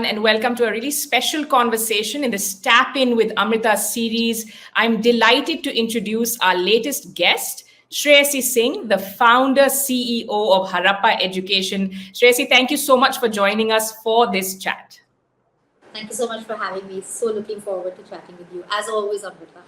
everyone, and welcome to a really special conversation in this Tap In with Amrita series. I'm delighted to introduce our latest guest, Shreyasi Singh, the founder, CEO of Harappa Education. Shreyasi, thank you so much for joining us for this chat. Thank you so much for having me. So looking forward to chatting with you. As always, Amrita.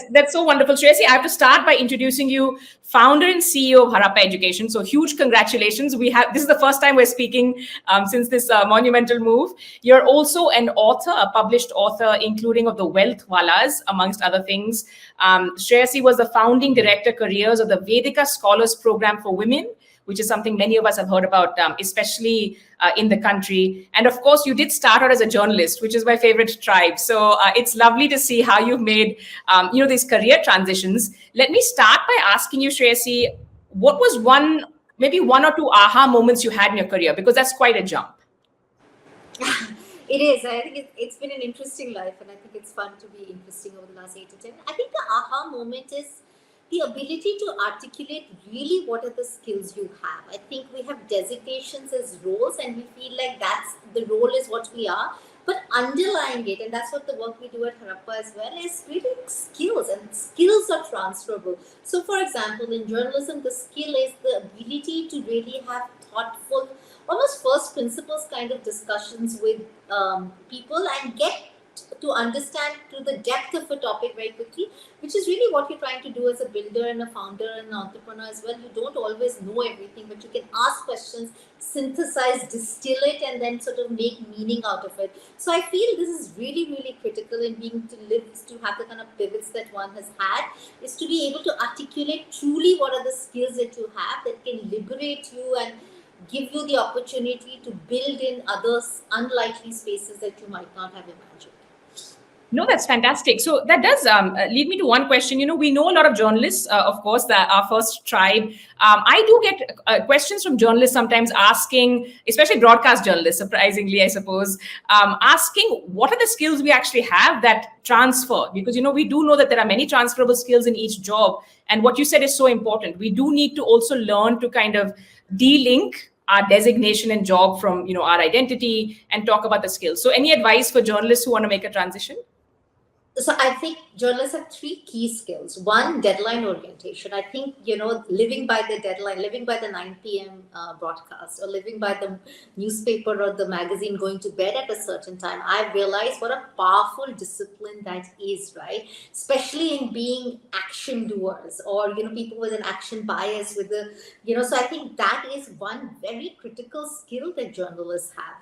That's so wonderful. Shreyasi, I have to start by introducing you, founder and CEO of Harappa Education. So huge congratulations. This is the first time we're speaking since this monumental move. You're also an author, a published author, including of The Wealth Walas, amongst other things. Shreyasi was the founding director careers of the Vedika Scholars Program for Women, which is something many of us have heard about, especially in the country. And of course, you did start out as a journalist, which is my favorite tribe. So it's lovely to see how you've made, these career transitions. Let me start by asking you, Shreyasi, what was maybe one or two aha moments you had in your career? Because that's quite a jump. It is. I think it's been an interesting life, and I think it's fun to be interesting over the last 8 to 10. I think the aha moment is the ability to articulate really what are the skills you have. I think we have designations as roles, and we feel like that's the role is what we are. But underlying it, and that's what the work we do at Harappa as well, is really skills, and skills are transferable. So, for example, in journalism, the skill is the ability to really have thoughtful, almost first principles kind of discussions with people and get to understand to the depth of a topic very quickly, which is really what you're trying to do as a builder and a founder and an entrepreneur as well. You don't always know everything, but you can ask questions, synthesize, distill it, and then sort of make meaning out of it. So I feel this is really, really critical in being to live, is to have the kind of pivots that one has had, is to be able to articulate truly what are the skills that you have that can liberate you and give you the opportunity to build in other unlikely spaces that you might not have imagined. No, that's fantastic. So that does lead me to one question. We know a lot of journalists, of course, that our first tribe. I do get questions from journalists sometimes asking, especially broadcast journalists, surprisingly, I suppose, asking what are the skills we actually have that transfer? Because, we do know that there are many transferable skills in each job. And what you said is so important. We do need to also learn to kind of de-link our designation and job from, our identity and talk about the skills. So any advice for journalists who want to make a transition? So I think journalists have 3 key skills. One, deadline orientation. I think, living by the deadline, living by the 9 p.m. Broadcast, or living by the newspaper or the magazine going to bed at a certain time, I've realized what a powerful discipline that is, right? Especially in being action doers or, people with an action bias with the, so I think that is one very critical skill that journalists have.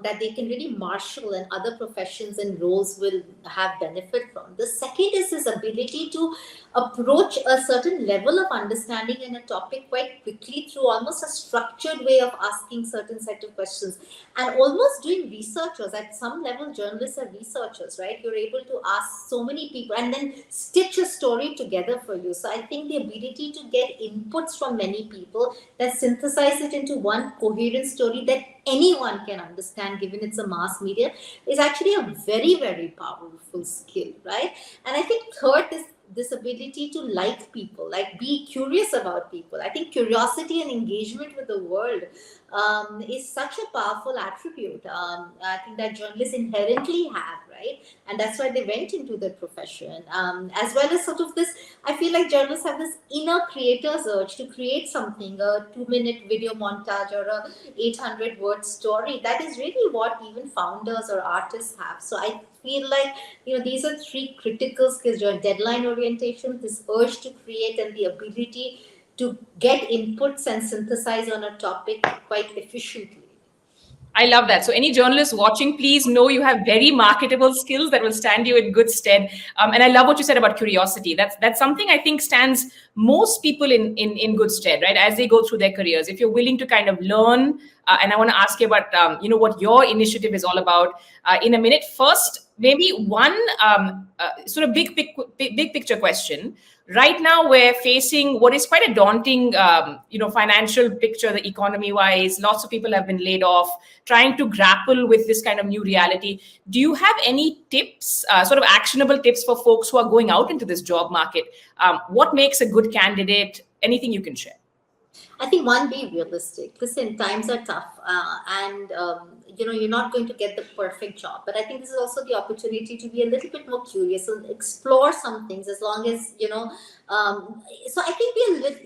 That they can really marshal, and other professions and roles will have benefit from. The second is this ability to approach a certain level of understanding in a topic quite quickly through almost a structured way of asking certain set of questions and almost doing researchers. At some level, journalists are researchers, right? You're able to ask so many people and then stitch a story together for you. So I think the ability to get inputs from many people that synthesize it into one coherent story that anyone can understand, given it's a mass media, is actually a very, very powerful skill, right? And I think third is this ability to like people, like be curious about people. I think curiosity and engagement with the world is such a powerful attribute. I think that journalists inherently have, right? And that's why they went into the profession. As well as sort of this, I feel like journalists have this inner creator's urge to create something, a 2-minute video montage or a 800-word story. That is really what even founders or artists have. So I feel like, these are 3 critical skills: your deadline orientation, this urge to create, and the ability to get inputs and synthesize on a topic quite efficiently. I love that. So any journalists watching, please know you have very marketable skills that will stand you in good stead. And I love what you said about curiosity. That's something I think stands most people in good stead, right? As they go through their careers, if you're willing to kind of learn, and I want to ask you about, what your initiative is all about in a minute. First, maybe one sort of big picture question. Right now, we're facing what is quite a daunting, financial picture, the economy-wise. Lots of people have been laid off, trying to grapple with this kind of new reality. Do you have any tips, sort of actionable tips for folks who are going out into this job market? What makes a good candidate? Anything you can share? I think one, be realistic. Listen, times are tough, and you're not going to get the perfect job. But I think this is also the opportunity to be a little bit more curious and explore some things, as long as, so I think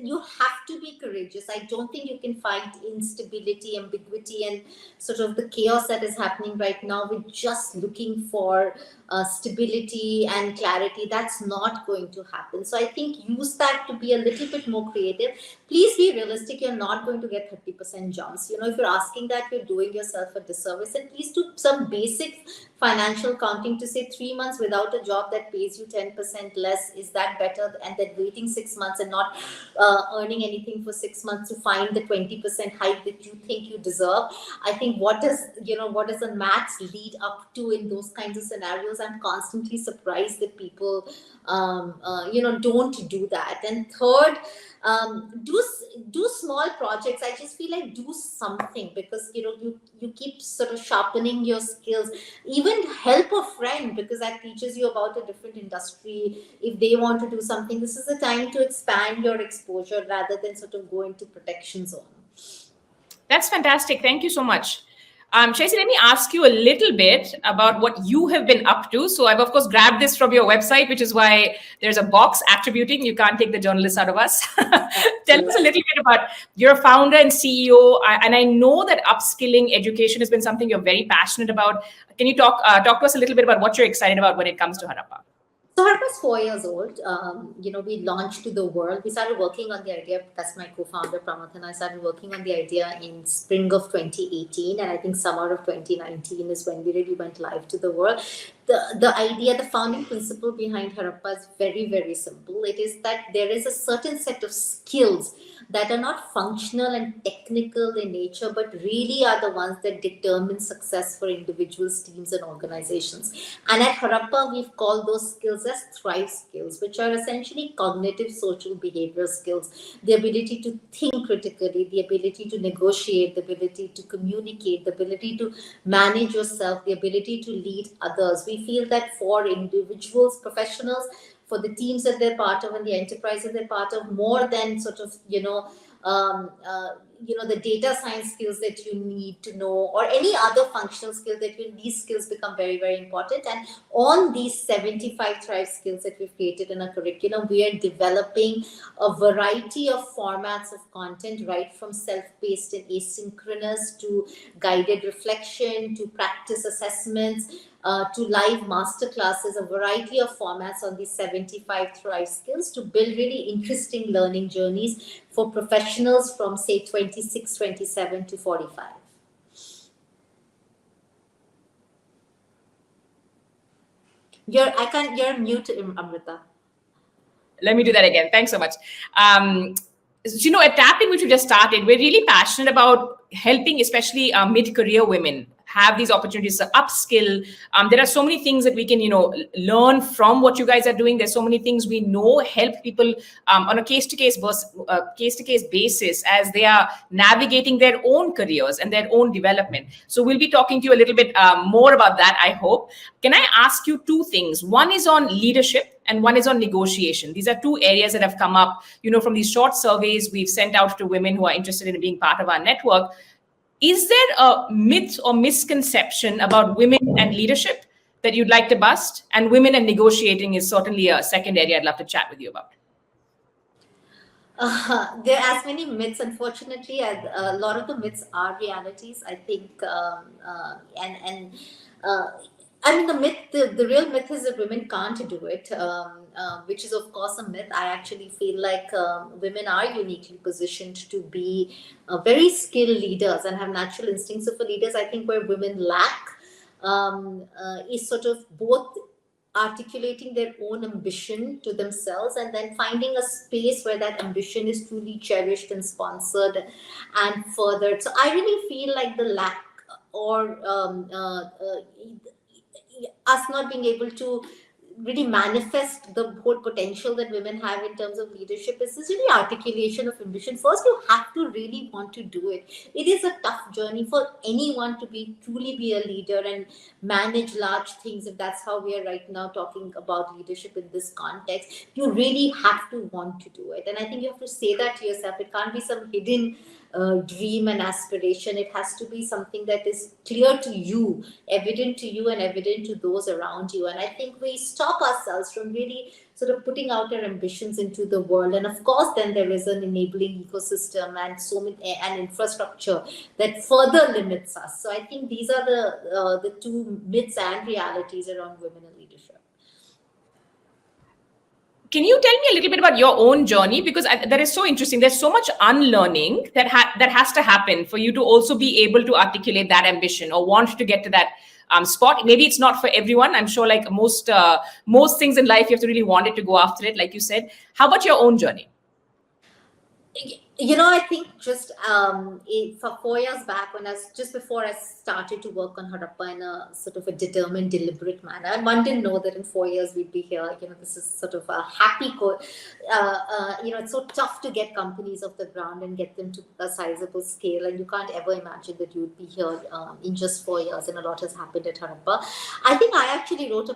you have to be courageous. I don't think you can fight instability, ambiguity, and sort of the chaos that is happening right now with just looking for stability and clarity. That's not going to happen. So I think use that to be a little bit more creative. Please be realistic. You're not going to get 30% jumps. If you're asking that, you're doing yourself a disservice. And please do some basic financial counting to say 3 months without a job that pays you 10% less, is that better? And then waiting 6 months and not earning anything for 6 months to find the 20% hike that you think you deserve. I think what does the maths lead up to in those kinds of scenarios? I'm constantly surprised that people don't do that. And third, do small projects. I just feel like do something, because you keep sort of sharpening your skills. Even help a friend, because that teaches you about a different industry. If they want to do something, this is the time to expand your exposure rather than sort of go into protection zone. That's fantastic. Thank you so much. Shreyasi, let me ask you a little bit about what you have been up to. So I've, of course, grabbed this from your website, which is why there's a box attributing. You can't take the journalists out of us. Tell us a little bit about, you're a founder and CEO, and I know that upskilling education has been something you're very passionate about. Can you talk to us a little bit about what you're excited about when it comes to Harappa? So Harappa is 4 years old. We launched to the world. We started working on the idea. That's my co-founder, Pramath, and I started working on the idea in spring of 2018. And I think summer of 2019 is when we really went live to the world. The idea, the founding principle behind Harappa is very, very simple. It is that there is a certain set of skills that are not functional and technical in nature, but really are the ones that determine success for individuals, teams, and organizations. And at Harappa, we've called those skills as Thrive skills, which are essentially cognitive, social, behavioral skills. The ability to think critically, the ability to negotiate, the ability to communicate, the ability to manage yourself, the ability to lead others. We feel that for individuals, professionals, for the teams that they're part of and the enterprise that they're part of, more than sort of, the data science skills that you need to know, or any other functional skill these skills become very, very important. And on these 75 Thrive skills that we've created in our curriculum, we are developing a variety of formats of content, right from self-paced and asynchronous to guided reflection to practice assessments, to live masterclasses, a variety of formats on these 75 Thrive skills to build really interesting learning journeys for professionals from, say, 26, 27 to 45. You're mute, Amrita. Let me do that again. Thanks so much. At Tap In, which we just started, we're really passionate about helping especially mid-career women have these opportunities to upskill. There are so many things that we can, learn from what you guys are doing. There's so many things we know help people on a case-to-case basis as they are navigating their own careers and their own development. So we'll be talking to you a little bit more about that, I hope. Can I ask you two things? One is on leadership and one is on negotiation. These are two areas that have come up, from these short surveys we've sent out to women who are interested in being part of our network. Is there a myth or misconception about women and leadership that you'd like to bust? And women and negotiating is certainly a second area I'd love to chat with you about. There are as many myths, unfortunately, as a lot of the myths are realities, I think. The real myth is that women can't do it, which is, of course, a myth. I actually feel like women are uniquely positioned to be very skilled leaders and have natural instincts of leaders. I think where women lack is sort of both articulating their own ambition to themselves and then finding a space where that ambition is truly cherished and sponsored and furthered. So I really feel like the lack or us not being able to really manifest the whole potential that women have in terms of leadership is this really articulation of ambition. First, you have to really want to do it. It is a tough journey for anyone to truly be a leader and manage large things. If that's how we are right now talking about leadership in this context, you really have to want to do it. And I think you have to say that to yourself. It can't be some hidden dream and aspiration. It has to be something that is clear to you, evident to you, and evident to those around you. And I think we stop ourselves from really sort of putting out our ambitions into the world. And of course, then there is an enabling ecosystem and so many and infrastructure that further limits us. So I think these are the two myths and realities around women in leadership. Can you tell me a little bit about your own journey? Because that is so interesting. There's so much unlearning that has to happen for you to also be able to articulate that ambition or want to get to that spot. Maybe it's not for everyone. I'm sure, like most things in life, you have to really want it to go after it, like you said. How about your own journey? I think just for 4 years back, just before I started to work on Harappa in a sort of a determined, deliberate manner, and one didn't know that in 4 years we'd be here. This is sort of a happy it's so tough to get companies off the ground and get them to a sizable scale, and you can't ever imagine that you'd be here in just 4 years, and a lot has happened at Harappa. I think I actually wrote the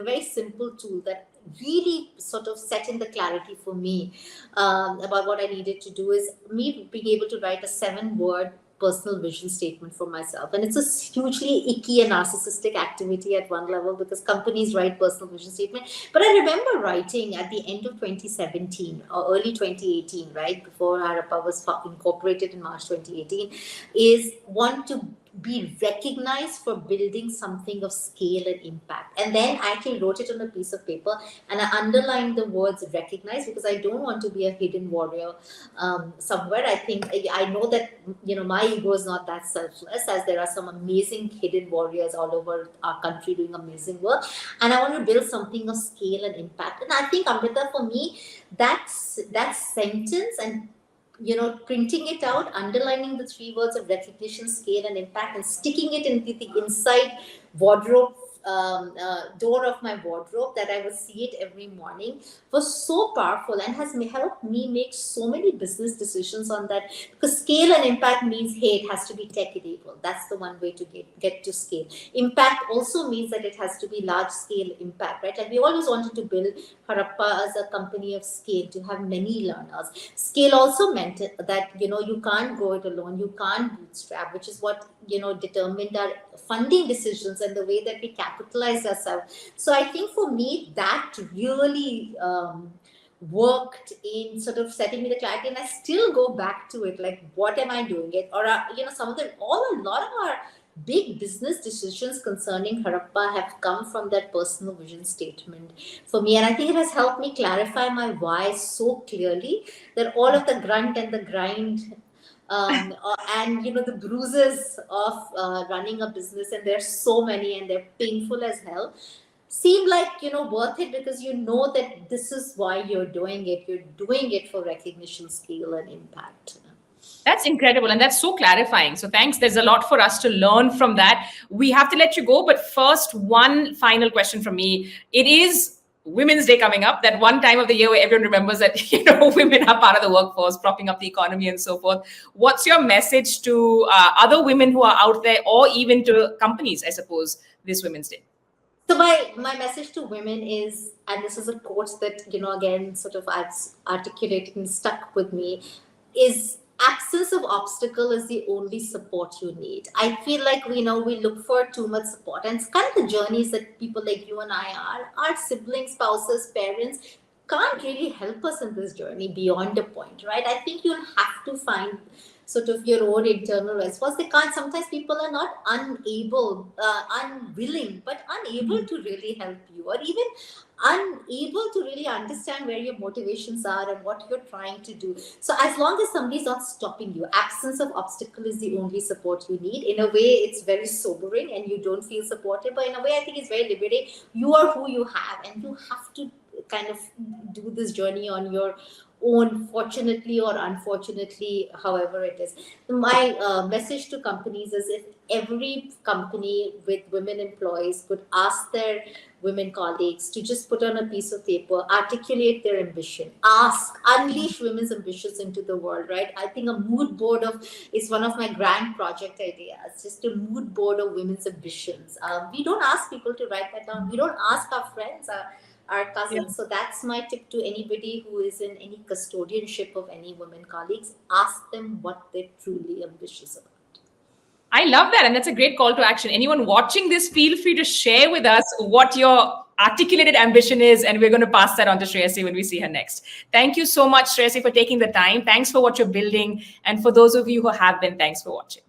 very simple tool that really sort of set in the clarity for me about what I needed to do is me being able to write a 7-word personal vision statement for myself. And it's a hugely icky and narcissistic activity at one level because companies write personal vision statement. But I remember writing at the end of 2017 or early 2018, right, before Harappa was incorporated in March 2018, is want to be recognized for building something of scale and impact. And then I actually wrote it on a piece of paper and I underlined the words recognize because I don't want to be a hidden warrior somewhere. I think I know that my ego is not that selfless, as there are some amazing hidden warriors all over our country doing amazing work, and I want to build something of scale and impact. And I think, Amrita, for me, that sentence and printing it out, underlining the 3 words of recognition, scale, and impact, and sticking it into the inside wardrobe door of my wardrobe that I would see it every morning was so powerful and has helped me make so many business decisions on that, because scale and impact means, hey, it has to be tech enabled. That's the one way to get to scale. Impact also means that it has to be large scale impact, right? And we always wanted to build Harappa as a company of scale, to have many learners. Scale also meant that you can't go it alone, you can't bootstrap, which is what determined our funding decisions and the way that we capitalize ourselves. So I think for me that really worked in sort of setting me the clarity, and I still go back to it, like, what am I doing it? Or a lot of our big business decisions concerning Harappa have come from that personal vision statement for me. And I think it has helped me clarify my why so clearly that all of the grunt and the grind and the bruises of running a business, and there's so many and they're painful as hell, seem like worth it, because that this is why you're doing it. You're doing it for recognition, scale, and impact. That's incredible. And that's so clarifying. So thanks. There's a lot for us to learn from that. We have to let you go. But first, one final question from me. It is Women's Day coming up, that one time of the year where everyone remembers that, women are part of the workforce, propping up the economy and so forth. What's your message to other women who are out there, or even to companies, I suppose, this Women's Day? So my message to women is, and this is a quote that, again, sort of I've articulated and stuck with me, is absence of obstacle is the only support you need. I feel like we look for too much support, and it's kind of the journeys that people like you and I are, our siblings, spouses, parents, can't really help us in this journey beyond a point, right? I think you'll have to find sort of your own internal response. They can't. Sometimes people are not unwilling, but unable to really help you, or even unable to really understand where your motivations are and what you're trying to do. So as long as somebody's not stopping you, absence of obstacle is the only support you need. In a way, it's very sobering and you don't feel supported, but in a way, I think it's very liberating. You are who you have, and you have to kind of do this journey on your own, fortunately or unfortunately, however it is. My message to companies is, if every company with women employees could ask their women colleagues to just put on a piece of paper, articulate their ambition, unleash women's ambitions into the world, right? I think a mood board is one of my grand project ideas, just a mood board of women's ambitions. We don't ask people to write that down. We don't ask our friends, our cousins. So that's my tip to anybody who is in any custodianship of any women colleagues. Ask them what they're truly ambitious about. I love that. And that's a great call to action. Anyone watching this, feel free to share with us what your articulated ambition is. And we're going to pass that on to Shreyasi when we see her next. Thank you so much, Shreyasi, for taking the time. Thanks for what you're building. And for those of you who have been, thanks for watching.